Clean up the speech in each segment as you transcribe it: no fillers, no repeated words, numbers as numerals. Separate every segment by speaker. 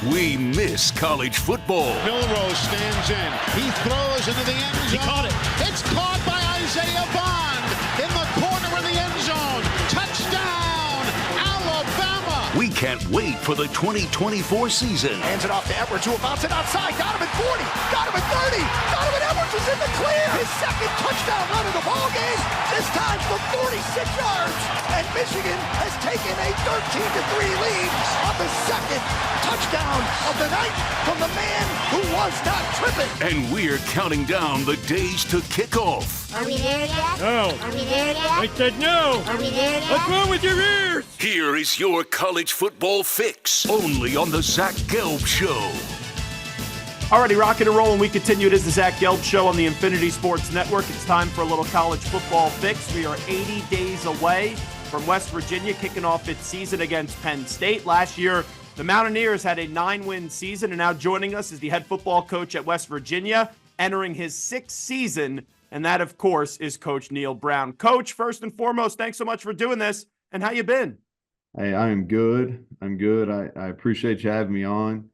Speaker 1: We miss college football.
Speaker 2: Milrose stands in. He throws into the end zone.
Speaker 3: He caught it.
Speaker 2: It's caught by Isaiah Bond in the corner of the end zone. Touchdown, Alabama.
Speaker 1: We can't wait for the 2024 season.
Speaker 4: Hands it off to Edwards, who will bounce it outside. Got him at 40. Got him at 30. Donovan Edwards is in the clear. His second touchdown run of the ball game. This time from 46 yards. And Michigan has taken a 13-3 lead on the second touchdown of the night from the man who was not tripping.
Speaker 1: And we're counting down the days to kick off.
Speaker 5: Are we there yet?
Speaker 3: No.
Speaker 5: Are we there yet?
Speaker 3: I said no.
Speaker 5: Are we there yet?
Speaker 3: What's wrong with your ears?
Speaker 1: Here is your college football fix, only on the Zach Gelb Show.
Speaker 6: Alrighty, rocking and rolling. We continue. It is the Zach Gelb Show on the Infinity Sports Network. It's time for a little college football fix. We are 80 days away from West Virginia kicking off its season against Penn State. Last year, the Mountaineers had a 9-win season, and now joining us is the head football coach at West Virginia, entering his 6th season, and that, of course, is Coach Neal Brown. Coach, first and foremost, thanks so much for doing this, and how you been?
Speaker 7: Hey, I am good. I'm good. I appreciate you having me on.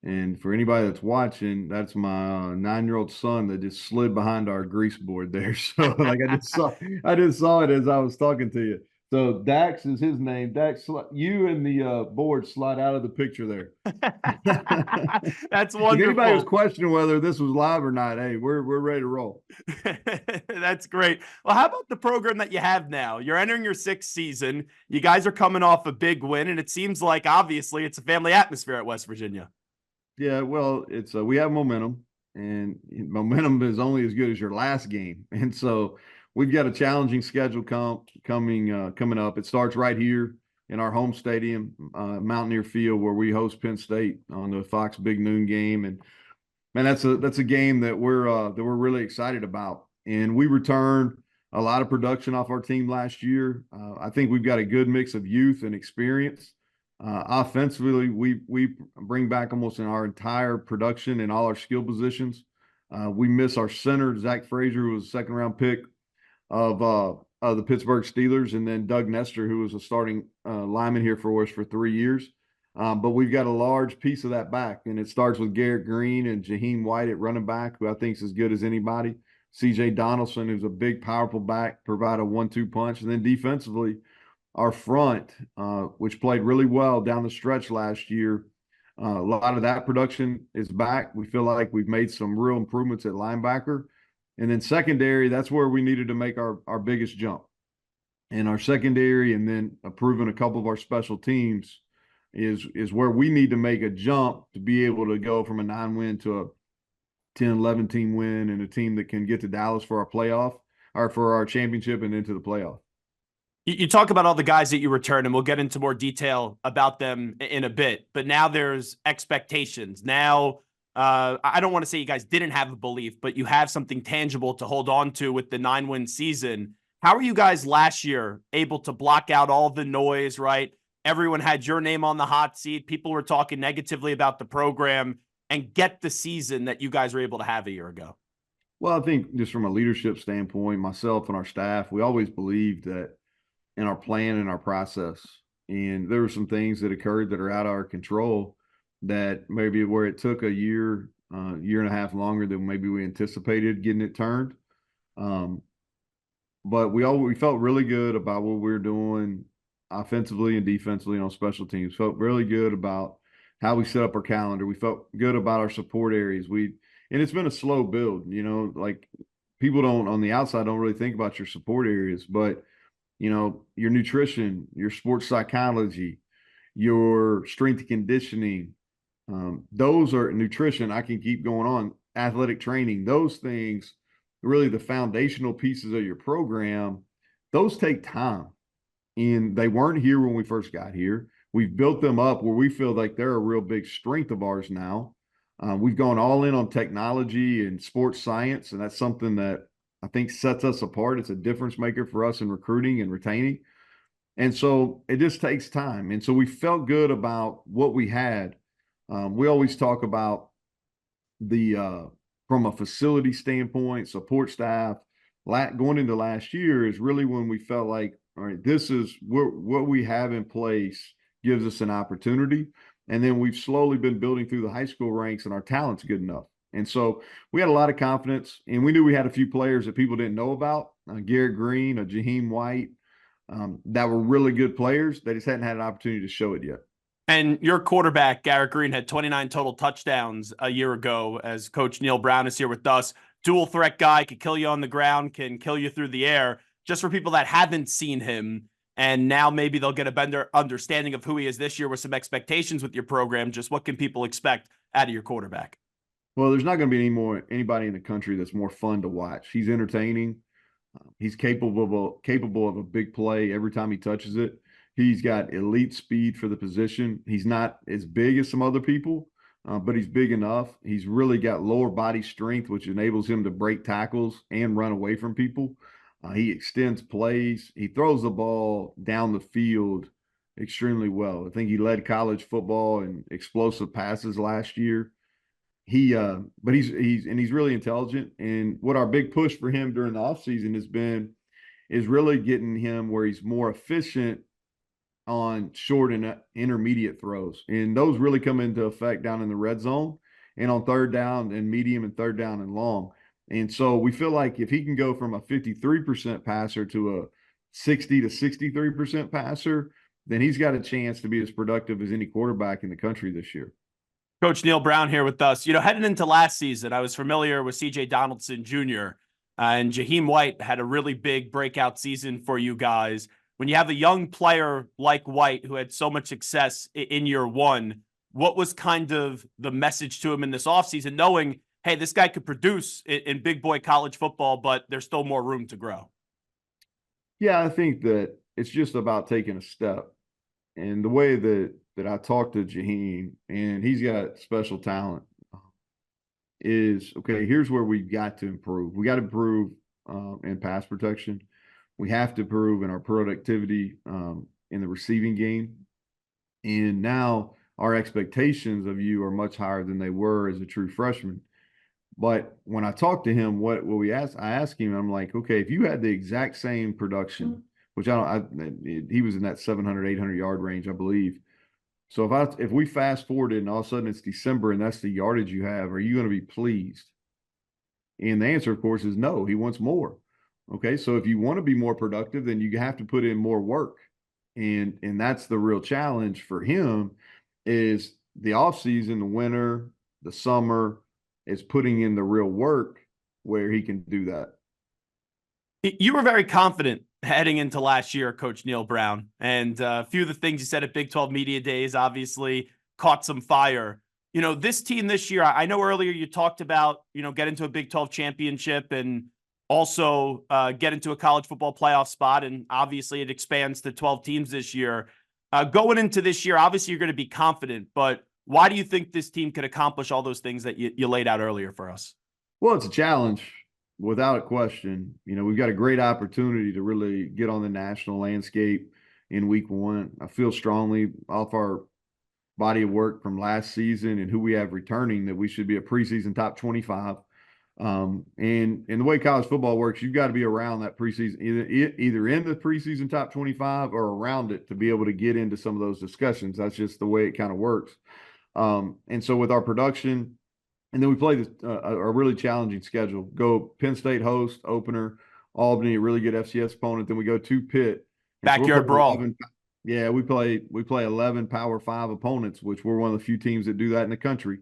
Speaker 7: And for anybody that's watching, that's my 9-year-old son that just slid behind our grease board there. So like I just saw it as I was talking to you. So Dax is his name. Dax, you and the board slide out of the picture there.
Speaker 6: That's wonderful.
Speaker 7: If anybody was questioning whether this was live or not, hey, we're ready to roll.
Speaker 6: That's great. Well, how about the program that you have now? You're entering your 6th season. You guys are coming off a big win, and it seems like obviously it's a family atmosphere at West Virginia.
Speaker 7: Yeah, well, it's we have momentum, and momentum is only as good as your last game, and so we've got a challenging schedule coming up. It starts right here in our home stadium, Mountaineer Field, where we host Penn State on the Fox Big Noon game, and man, that's a game that we're really excited about. And we returned a lot of production off our team last year. I think we've got a good mix of youth and experience. Offensively, we bring back almost in our entire production in all our skill positions. We miss our center, Zach Frazier, who was a 2nd-round pick of the Pittsburgh Steelers, and then Doug Nestor, who was a starting lineman here for us for 3 years. But we've got a large piece of that back, and it starts with Garrett Green and Jaheim White at running back, who I think is as good as anybody. C.J. Donaldson, who's a big, powerful back, provide a 1-2 punch. And then defensively, our front, which played really well down the stretch last year, a lot of that production is back. We feel like we've made some real improvements at linebacker. And then secondary, that's where we needed to make our biggest jump. And our secondary, and then improving a couple of our special teams is where we need to make a jump to be able to go from a 9-win to a 10, 11-team win, and a team that can get to Dallas for our playoff, or for our championship and into the playoff.
Speaker 6: You talk about all the guys that you return, and we'll get into more detail about them in a bit. But now there's expectations. Now, I don't want to say you guys didn't have a belief, but you have something tangible to hold on to with the 9-win season. How are you guys last year able to block out all the noise, right? Everyone had your name on the hot seat. People were talking negatively about the program, and get the season that you guys were able to have a year ago?
Speaker 7: Well, I think just from a leadership standpoint, myself and our staff, we always believed that in our plan and our process. And there were some things that occurred that are out of our control, that maybe where it took a year and a half longer than maybe we anticipated getting it turned. But we felt really good about what we were doing offensively and defensively on special teams. Felt really good about how we set up our calendar. We felt good about our support areas. And it's been a slow build, like people on the outside don't really think about your support areas, but your nutrition, your sports psychology, your strength and conditioning, those are nutrition. I can keep going on. Athletic training, those things, really the foundational pieces of your program, those take time. And they weren't here when we first got here. We've built them up where we feel like they're a real big strength of ours now. We've gone all in on technology and sports science, and that's something that I think sets us apart. It's a difference maker for us in recruiting and retaining. And so it just takes time. And so we felt good about what we had. We always talk about from a facility standpoint, support staff, going into last year is really when we felt like, all right, this is what we have in place gives us an opportunity. And then we've slowly been building through the high school ranks, and our talent's good enough. And so we had a lot of confidence, and we knew we had a few players that people didn't know about, Garrett Green, Jaheim White, that were really good players. They just hadn't had an opportunity to show it yet.
Speaker 6: And your quarterback, Garrett Green, had 29 total touchdowns a year ago, as Coach Neal Brown is here with us. Dual threat guy, could kill you on the ground, can kill you through the air. Just for people that haven't seen him, and now maybe they'll get a better understanding of who he is this year with some expectations with your program, just what can people expect out of your quarterback?
Speaker 7: Well, there's not going to be anybody in the country that's more fun to watch. He's entertaining. He's capable of a big play every time he touches it. He's got elite speed for the position. He's not as big as some other people, but he's big enough. He's really got lower body strength, which enables him to break tackles and run away from people. He extends plays. He throws the ball down the field extremely well. I think he led college football in explosive passes last year. But he's really intelligent. And what our big push for him during the offseason is really getting him where he's more efficient on short and intermediate throws. And those really come into effect down in the red zone and on third down and medium and third down and long. And so we feel like if he can go from a 53% passer to a 60 to 63% passer, then he's got a chance to be as productive as any quarterback in the country this year.
Speaker 6: Coach Neal Brown here with us. Heading into last season, I was familiar with C.J. Donaldson Jr. And Jaheim White had a really big breakout season for you guys. When you have a young player like White who had so much success in year one, what was kind of the message to him in this offseason, knowing, hey, this guy could produce in big boy college football, but there's still more room to grow?
Speaker 7: Yeah, I think that it's just about taking a step. And the way that I talked to Jaheim, and he's got special talent, is, okay, here's where we've got to improve. We got to improve in pass protection. We have to improve in our productivity in the receiving game. And now our expectations of you are much higher than they were as a true freshman. But when I talked to him, I asked him, I'm like, okay, if you had the exact same production, which he was in that 700, 800 yard range, I believe. So if we fast forwarded and all of a sudden it's December and that's the yardage you have, are you going to be pleased? And the answer, of course, is no. He wants more. Okay, so if you want to be more productive, then you have to put in more work. And that's the real challenge for him, is the offseason, the winter, the summer, is putting in the real work where he can do that.
Speaker 6: You were very confident heading into last year, Coach Neal Brown, and a few of the things you said at Big 12 Media Days obviously caught some fire. This team this year, I know earlier you talked about, get into a Big 12 championship and also get into a college football playoff spot, and obviously it expands to 12 teams this year. Going into this year, obviously you're going to be confident, but why do you think this team could accomplish all those things that you laid out earlier for us?
Speaker 7: Well, it's a challenge. Without a question. We've got a great opportunity to really get on the national landscape in week one. I feel strongly off our body of work from last season and who we have returning that we should be a preseason top 25. And the way college football works, you've got to be around that preseason, either in the preseason top 25 or around it to be able to get into some of those discussions. That's just the way it kind of works. And so with our production, and then we play a really challenging schedule. Go Penn State host, opener, Albany, a really good FCS opponent. Then we go to Pitt.
Speaker 6: Backyard brawl.
Speaker 7: We play 11 Power 5 opponents, which we're one of the few teams that do that in the country.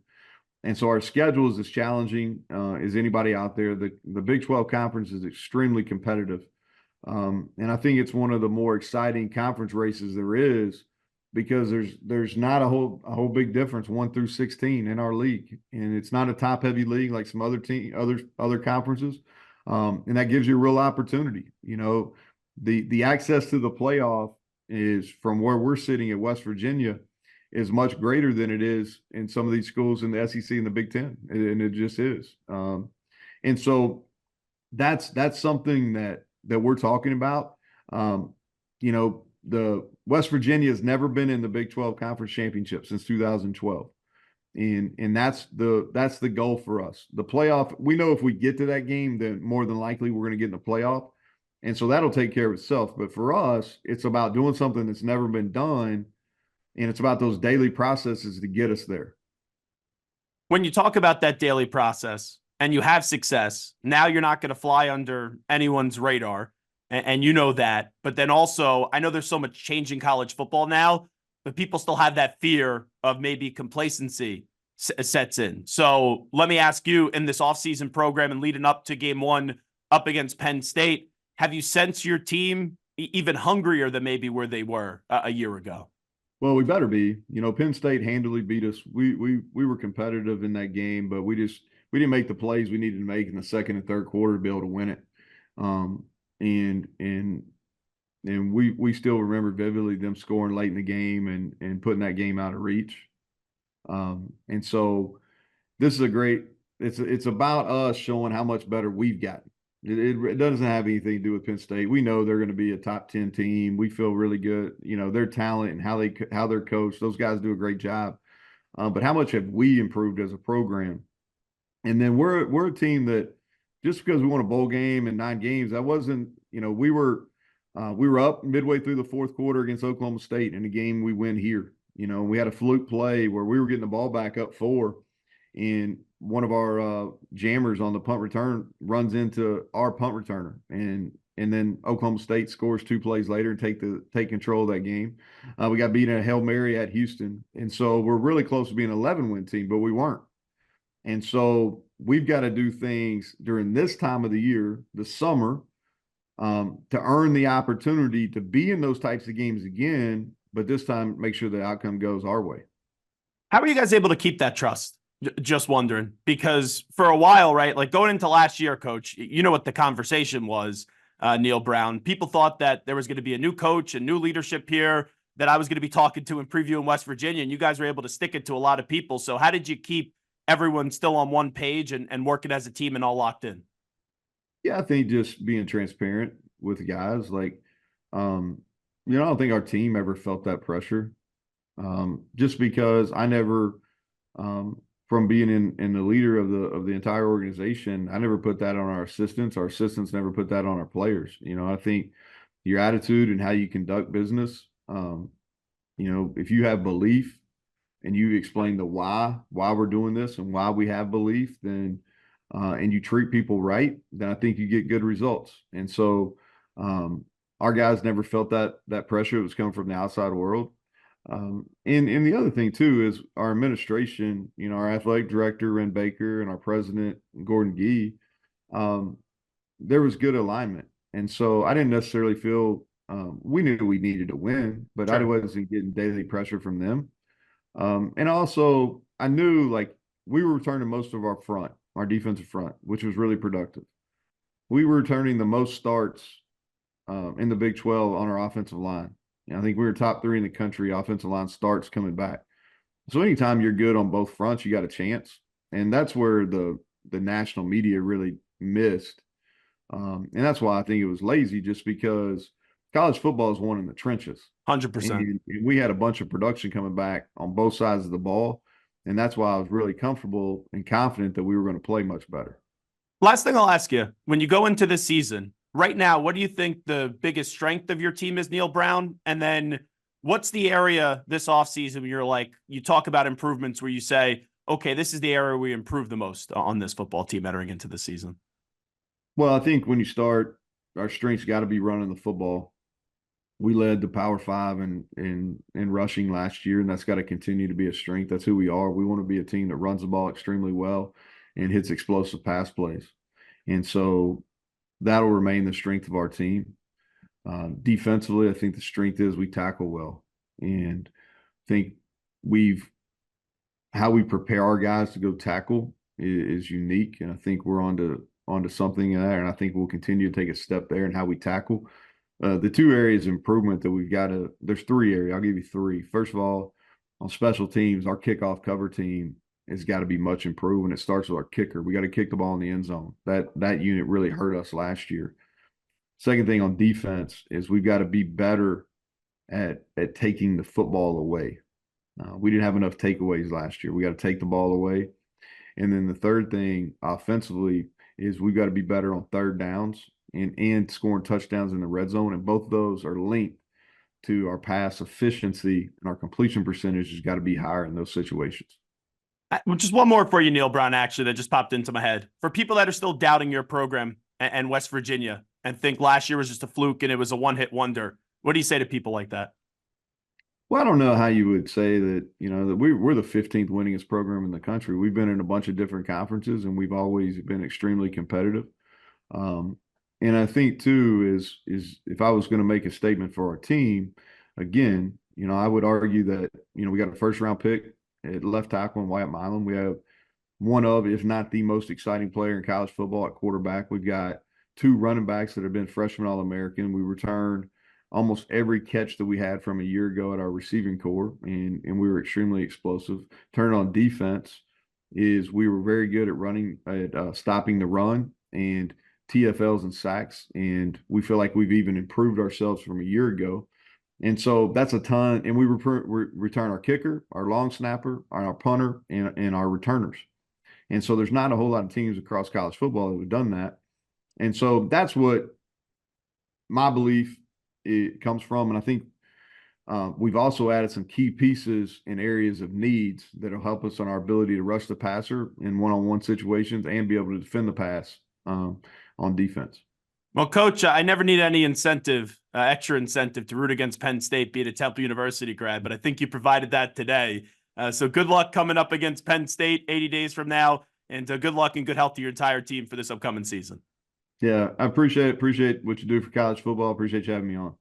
Speaker 7: And so our schedule is as challenging as anybody out there. The Big 12 Conference is extremely competitive. And I think it's one of the more exciting conference races there is, because there's not a whole big difference 1 through 16 in our league, and it's not a top heavy league like some other conferences, and that gives you a real opportunity. The access to the playoff is, from where we're sitting at West Virginia, is much greater than it is in some of these schools in the SEC and the Big Ten, and it just is. And so that's something that we're talking about. The West Virginia has never been in the Big 12 Conference Championship since 2012. And that's the goal for us. The playoff, we know if we get to that game, then more than likely we're going to get in the playoff. And so that'll take care of itself. But for us, it's about doing something that's never been done And it's about those daily processes to get us there.
Speaker 6: When you talk about that daily process and you have success, now you're not going to fly under anyone's radar. And you know that. But then also, I know there's so much change in college football now, but people still have that fear of maybe complacency sets in. So let me ask you, in this offseason program and leading up to game one up against Penn State, have you sensed your team even hungrier than maybe where they were a year ago?
Speaker 7: Well, we better be. You know, Penn State handily beat us. We were competitive in that game, but we didn't make the plays we needed to make in the second and third quarter to be able to win it. Um, and we still remember vividly them scoring late in the game and putting that game out of reach. And so this is a great. It's about us showing how much better we've gotten. It doesn't have anything to do with Penn State. We know they're going to be a top 10 team. We feel really good. You know, their talent and how they're coached. Those guys do a great job. But how much have we improved as a program? And then we're a team that just because we won a bowl game and 9 games, that wasn't, you know, we were up midway through the fourth quarter against Oklahoma State in a game we win here. You know, we had a fluke play where we were getting the ball back up 4, and one of our jammers on the punt return runs into our punt returner, and then Oklahoma State scores 2 plays later and take control of that game. We got beat in a Hail Mary at Houston, and so we're really close to being an 11-win team, but we weren't. And so we've got to do things during this time of the year, the summer, to earn the opportunity to be in those types of games again, but this time make sure the outcome goes our way.
Speaker 6: How are you guys able to keep that trust? Just wondering, because for a while, right, like going into last year, Coach, you know what the conversation was, Neal Brown. People thought that there was going to be a new coach and new leadership here that I was going to be talking to and previewing West Virginia, and you guys were able to stick it to a lot of people. So how did you keep everyone still on one page and working as a team and all locked in?
Speaker 7: Yeah, I think just being transparent with the guys. Like, you know, I don't think our team ever felt that pressure. Just because I never, from being in the leader of the entire organization, I never put that on our assistants. Our assistants never put that on our players. You know, I think your attitude and how you conduct business, you know, if you have belief and you explain the why we're doing this and why we have belief, then and you treat people right, then I think you get good results. And so our guys never felt that pressure. It was coming from the outside world. And the other thing too is our administration, you know, our athletic director, Ren Baker, and our president, Gordon Gee, there was good alignment. And so I didn't necessarily feel we knew we needed to win, but sure, I wasn't getting daily pressure from them. And also I knew like we were returning most of our defensive front, which was really productive. We were returning the most starts in the Big 12 on our offensive line. I think we were top 3 in the country offensive line starts coming back. So anytime you're good on both fronts, you got a chance. And that's where the national media really missed. And that's why I think it was lazy, just because college football is won in the trenches.
Speaker 6: 100%.
Speaker 7: And we had a bunch of production coming back on both sides of the ball. And that's why I was really comfortable and confident that we were going to play much better.
Speaker 6: Last thing I'll ask you, when you go into this season, right now, what do you think the biggest strength of your team is, Neal Brown? And then what's the area this offseason where you're like, you talk about improvements where you say, okay, this is the area we improve the most on this football team entering into the season?
Speaker 7: Well, I think when you start, our strength's got to be running the football. We led the Power 5 in rushing last year, and that's got to continue to be a strength. That's who we are. We want to be a team that runs the ball extremely well and hits explosive pass plays. And so that'll remain the strength of our team. Defensively, I think the strength is we tackle well, and I think how we prepare our guys to go tackle is unique, and I think we're onto something in there, and I think we'll continue to take a step there in how we tackle. The 2 areas of improvement that we've got to – there's 3 areas. I'll give you 3. First of all, on special teams, our kickoff cover team has got to be much improved, and it starts with our kicker. We got to kick the ball in the end zone. That unit really hurt us last year. Second thing on defense is we've got to be better at taking the football away. We didn't have enough takeaways last year. We got to take the ball away. And then the third thing offensively is we've got to be better on third downs and scoring touchdowns in the red zone. And both of those are linked to our pass efficiency, and our completion percentage has got to be higher in those situations.
Speaker 6: Well, just one more for you, Neal Brown, actually, that just popped into my head. For people that are still doubting your program and West Virginia and think last year was just a fluke and it was a one-hit wonder, what do you say to people like that?
Speaker 7: Well, I don't know how you would say that, that we're the 15th winningest program in the country. We've been in a bunch of different conferences, and we've always been extremely competitive. And I think too is if I was going to make a statement for our team, again, I would argue that, we got a first round pick at left tackle in Wyatt Milam. We have one of, if not the most exciting player in college football at quarterback. We've got two running backs that have been freshman All-American. We returned almost every catch that we had from a year ago at our receiving core, and we were extremely explosive. Turn on defense is we were very good at running, at stopping the run and TFLs and sacks, and we feel like we've even improved ourselves from a year ago. And so that's a ton. And we return our kicker, our long snapper, our punter, and our returners. And so there's not a whole lot of teams across college football that have done that. And so that's what my belief it comes from. And I think we've also added some key pieces in areas of needs that will help us on our ability to rush the passer in one-on-one situations and be able to defend the pass on defense.
Speaker 6: Well, Coach, I never need any extra incentive to root against Penn State, be it a Temple University grad, but I think you provided that today. So good luck coming up against Penn State 80 days from now, and good luck and good health to your entire team for this upcoming season.
Speaker 7: Yeah, I appreciate what you do for college football. I appreciate you having me on.